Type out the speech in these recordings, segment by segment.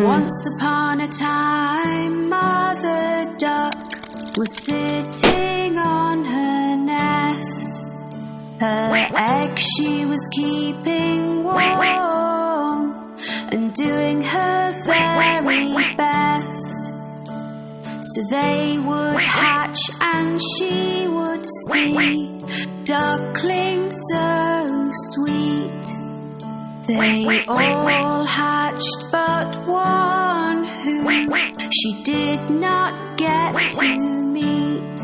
Once upon a time, Mother Duck was sitting on her nest. Her egg she was keeping warm and doing her very best. So they would hatch and she would see ducklings so sweet. They all hatched but one who she did not get to meet.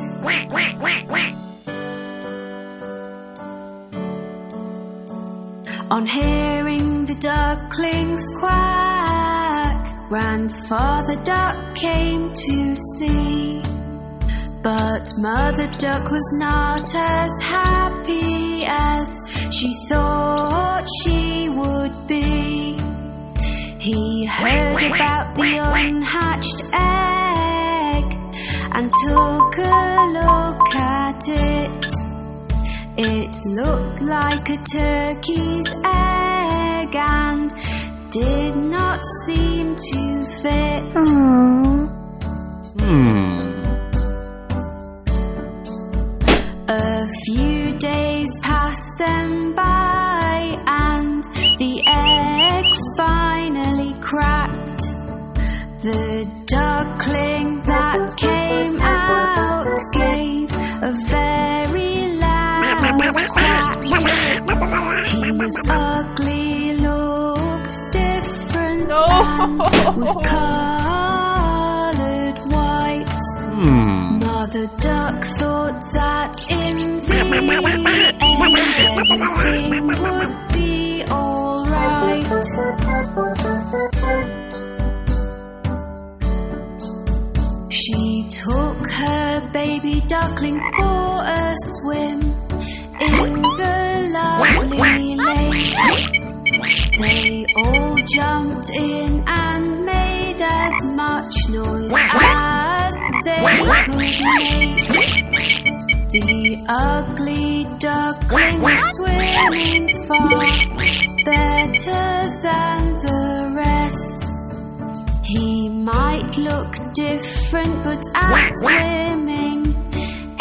On hearing the ducklings quack, Grandfather Duck came to see. But Mother Duck was not as happy as she thought she would be. He heard about the unhatched egg and took a look at it. It looked like a turkey's egg and did not seem to fit. A few days passed them by and the egg finally cracked. The duckling that came out gave a very loud quack. He was ugly, looked different and was coloured white. Mother Duck thought that in the end everything would be alright. She took her baby ducklings for a swim in the lovely lake. They all jumped in and made as much noise as they could make. The ugly duckling was swimming far better than the rest. He might look different, but at swimming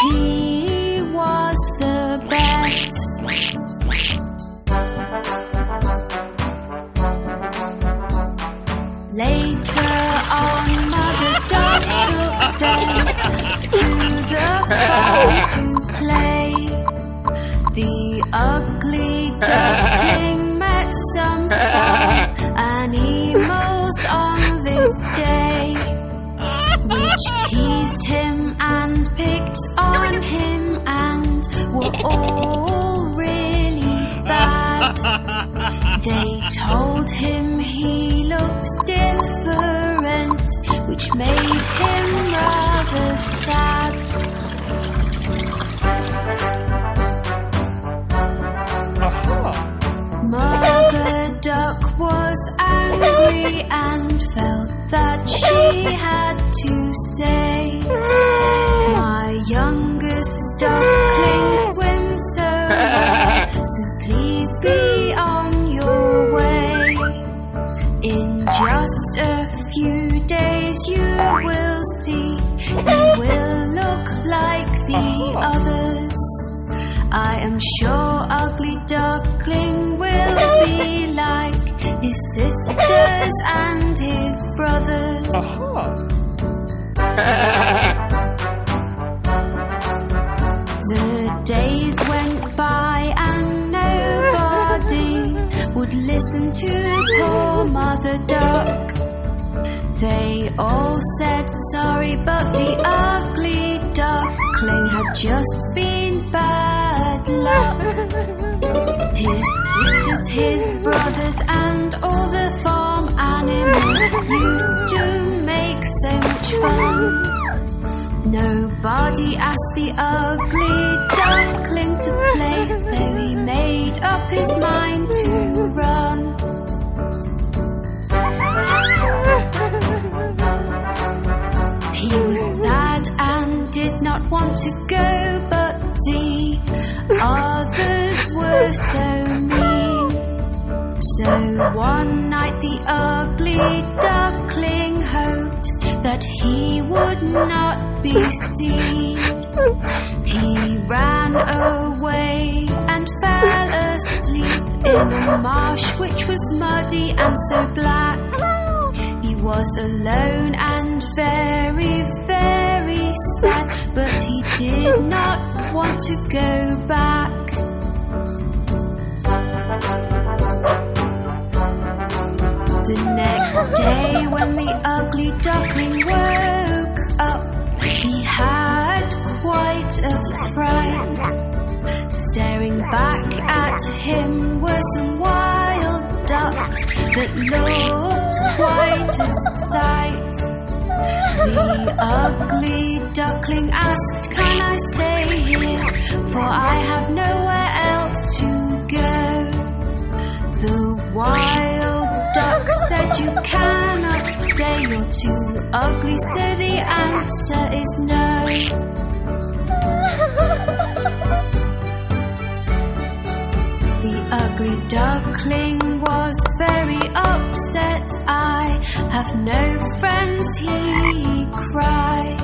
he was the best. Later on, Mother Duck took them to the farm to play. The ugly duckling met some fun animals on this day, which teased him and picked on him and were all really bad. They told him he looked different, which made him rather sad. Mother Duck was angry and felt that she had to say, "My youngest duckling swims so well, so please be on your way. In just a few days you will see, you will look like the others. I am sure Ugly Duckling will be like his sisters and his brothers." The days went by and nobody would listen to poor Mother Duck. They all said sorry, but the ugly duckling had just been bad luck. His sisters, his brothers, and all the farm animals used to make so much fun. Nobody asked the ugly duckling to play, so he made up his mind to run. He was sad and did not want to go, but the others were so mean. one night the ugly duckling hoped that he would not be seen. He ran away and fell asleep in a marsh which was muddy and so black. He was alone and very, very sad, but he did not want to go back. The next day when the ugly duckling woke up, he had quite a fright. Staring back at him were some wild ducks that looked quite a sight. The ugly duckling asked, "Can I stay here? For I have nowhere else to go." The wild duck said, "You cannot stay, you're too ugly, so the answer is no." The ugly duckling was very upset. "I have no friends," he cried.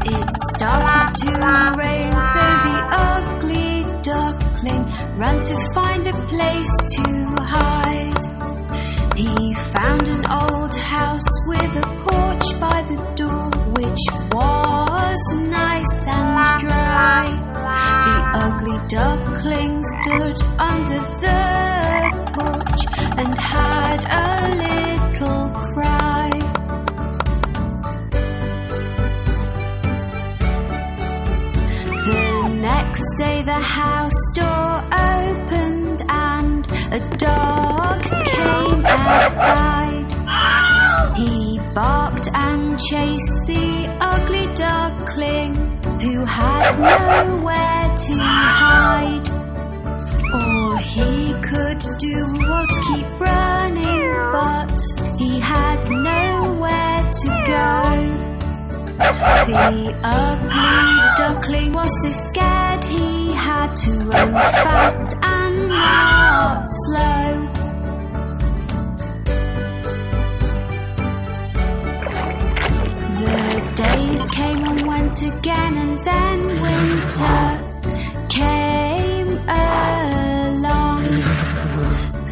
It started to rain, so the ugly duckling ran to find a place to hide. He found an old house with a porch by the door, which was nice and dry. The ugly duckling stood under the porch and had a little cry. The next day the house door opened and a dog came outside. He barked and chased the ugly duckling, who had nowhere to hide. All he could do was keep running, but he had nowhere to go. The ugly duckling was so scared he had to run fast and not slow. The days came and went again, and then winter came along.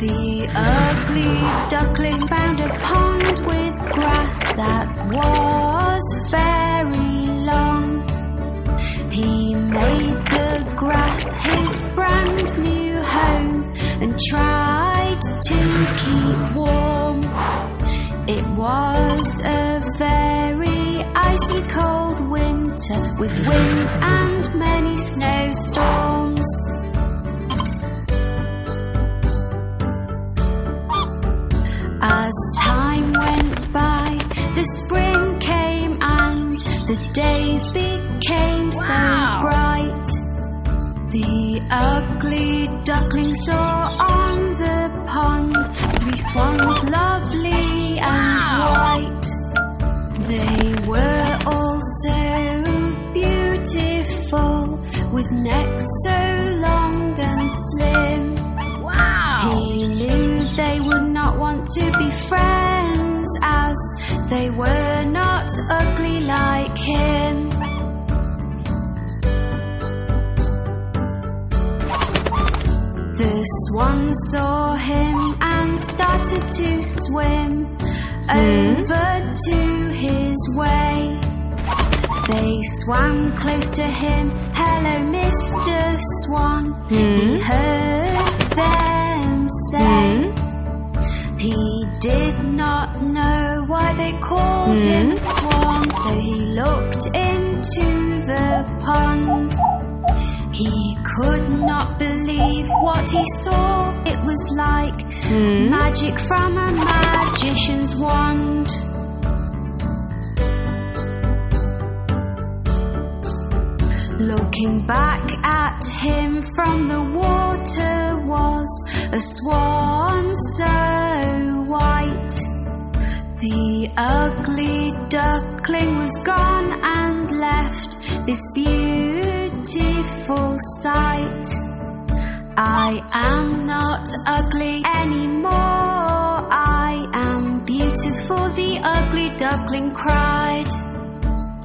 The ugly duckling found a pond with grass that was very long. He made the grass his brand new home and tried to keep warm. It was a very icy cold winter with winds and many snowstorms. As time went by, the spring came and the days became so bright. The ugly duckling saw on the pond 3 swans, lovely and white. They were all so beautiful, with necks so long and slim. He knew they would not want to be friends, as they were not ugly like him. The swans saw him and started to swim over to his way. They swam close to him. "Hello, Mr. Swan," he heard them say. He did not know why they called him a swan, so he looked into the pond. He could not believe what he saw. It was like magic from a magician's wand. Looking back at him from the water was a swan so white. The ugly duckling was gone and left this beautiful sight. I am not ugly anymore. I am beautiful, the ugly duckling cried.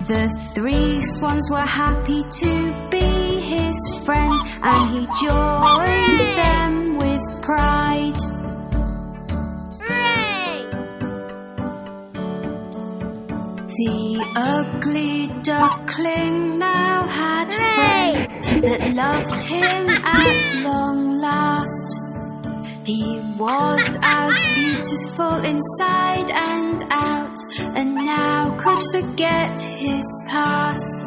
The 3 swans were happy to be his friend, and he joined them with pride. The ugly duckling now had friends that loved him at long last. He was as beautiful inside and out, and now could forget his past.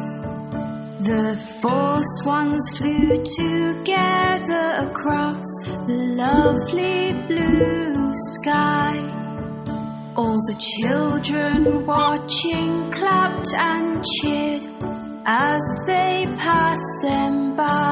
The 4 swans flew together across the lovely blue sky. All the children watching clapped and cheered as they passed them by.